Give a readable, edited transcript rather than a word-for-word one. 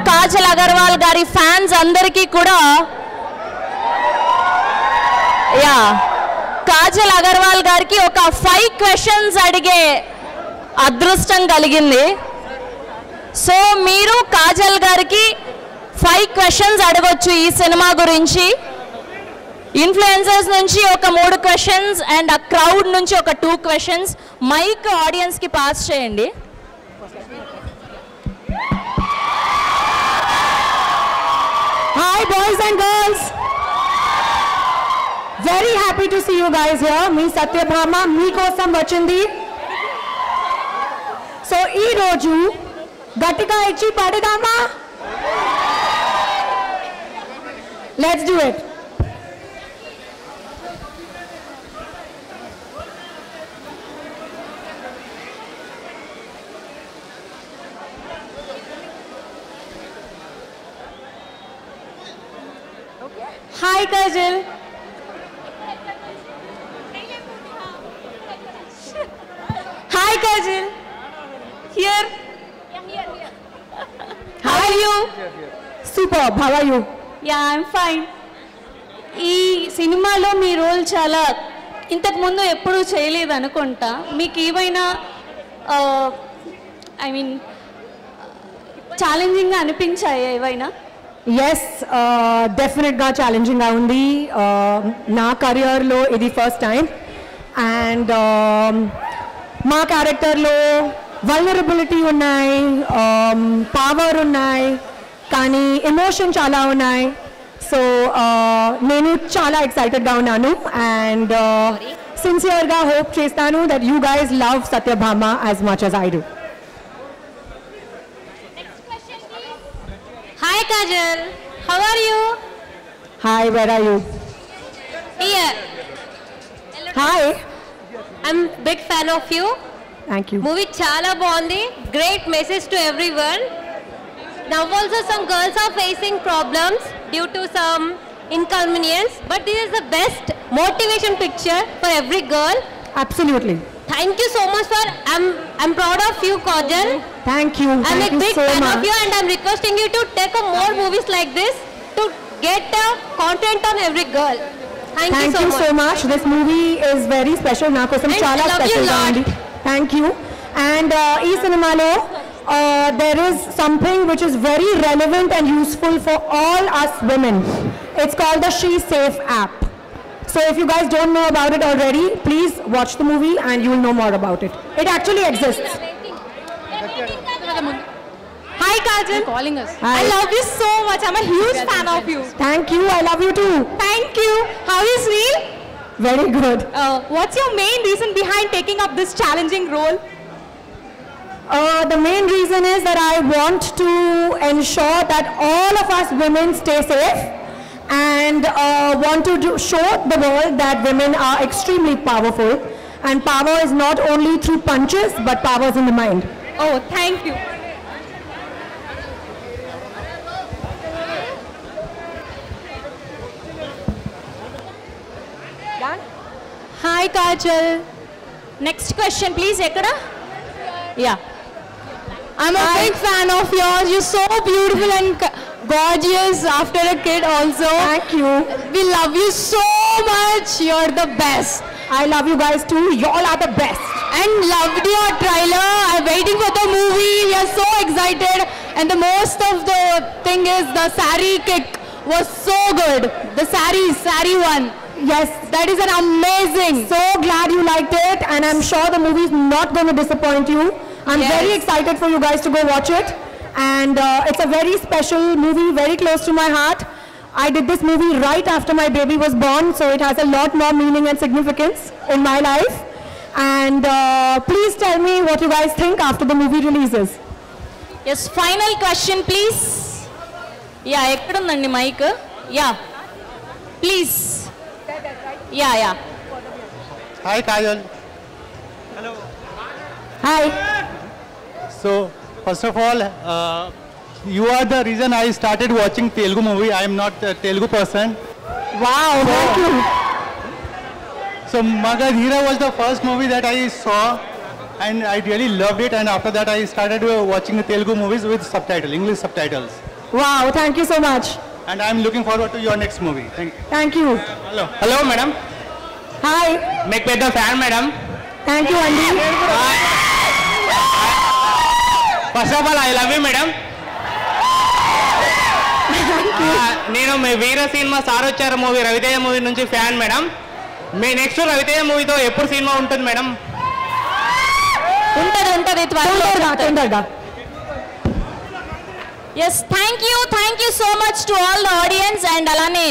కాజల్ అగర్వాల్ గారి ఫ్యాన్స్ అందరికీ కూడా కాజల్ అగర్వాల్ గారికి ఒక 5 క్వశ్చన్స్ అడిగే అదృష్టం కలిగింది. సో మీరు కాజల్ గారికి 5 క్వశ్చన్స్ అడగొచ్చు ఈ సినిమా గురించి. ఇన్ఫ్లుయెన్సర్స్ నుంచి ఒక 3 క్వశ్చన్స్ అండ్ ఆ క్రౌడ్ నుంచి ఒక 2 క్వశ్చన్స్. మైక్ ఆడియన్స్కి పాస్ చేయండి. Hi boys and girls, very happy to see you guys here. Me Satyabhama meekosam vachindi. So ee roju gatiga ichi padadama. Let's do it. Hi Kajal. Hi Kajal. Here. How are you? Superb. How are you? Yeah, I'm fine. ఈ సినిమాలో మీ role చాలా ఇంతకు ముందు ఎప్పుడూ చేయలేదు అనుకుంటా. మీకు ఏమైనా ఐ మీన్ ఛాలెంజింగ్గా అనిపించాయా ఏవైనా? Yes, definitely గా ఛాలెంజింగ్ గా ఉంది. నా కెరియర్ లో ఇది ఫస్ట్ టైం అండ్ మా క్యారెక్టర్ లో వల్నరబిలిటీ ఉన్నాయి, పవర్ ఉన్నాయి, కానీ ఎమోషన్ చాలా ఉన్నాయి. సో నేను చాలా ఎక్సైటెడ్ గా ఉన్నాను అండ్ సిన్సియర్ గా హోప్ చేస్తాను that you guys love Satyabhama as much as I do. Hi Kajal, how are you? Hi, where are you? Here. Hi. I'm big fan of you. Thank you. Movie chala బాగుంది. Great message to everyone. Now also some girls are facing problems due to some inconvenience, but this is the best motivation picture for every girl. Absolutely. Thank you so much for I'm proud of you Kajal. Thank you. I'm Thank a you big so fan much. of you and I'm requesting you to take more movies like this to get content on every girl. Thank you Thank you so much. This movie is very special. Na kosam And chala I love you special lot. ga undi. Thank you. And ee cinema lo there is something which is very relevant and useful for all us women. It's called the She Safe app. So if you guys don't know about it already, please watch the movie and you will know more about it. It actually exists. Hi Kajal. Calling us. Hi. I love you so much. I'm a huge fan of you. Thank you. I love you too. Thank you. How is Reel? Very good. What's your main reason behind taking up this challenging role? The main reason is that I want to ensure that all of us women stay safe and want to show the world that women are extremely powerful and power is not only through punches but power is in the mind. Oh, thank you. Hi Kajal. Next question please. ఎక్కడ? Yeah. I'm a big fan of yours. You're so beautiful and gorgeous after a kid also. Thank you. We love you so much. You're the best. I love you guys too. You all are the best. And loved your trailer. I'm waiting for the movie. We are so excited. And the most of the thing is the saree kick was so good. The saree one. Yes, That is an amazing. so glad you liked it and I'm sure the movie is not going to disappoint you. I'm Yes. very excited for you guys to go watch it and it's a very special movie, very close to my heart. I did this movie right after my baby was born, so it has a lot more meaning and significance in my life. And please tell me what you guys think after the movie releases. Yes, final question please. Yeah, ఎక్కడుందండి mic? Yeah please. Yeah yeah. Hi Kajal. Hi. So first of all, you are the reason I started watching Telugu movie. I am not a Telugu person. Wow, thank you. So Magadhira was the first movie that I saw and I really loved it. And after that, I started watching the Telugu movies with subtitle, English subtitles. Wow, thank you so much. And I'm looking forward to your next movie. Thank you. Thank you. Hello madam, Hi. మీకు పెద్ద fan madam. Thank you, Andy. First of all I love you madam. నేను మీ వీర సినిమా sir వచ్చారు movie, Ravi Teja movie నుంచి fan madam. మీ next Ravi Teja మూవీతో ఎప్పుడు సినిమా ఉంటుంది మేడం? ఉంటది తొందరగా. Yes, thank you so much to all the audience. And అలానే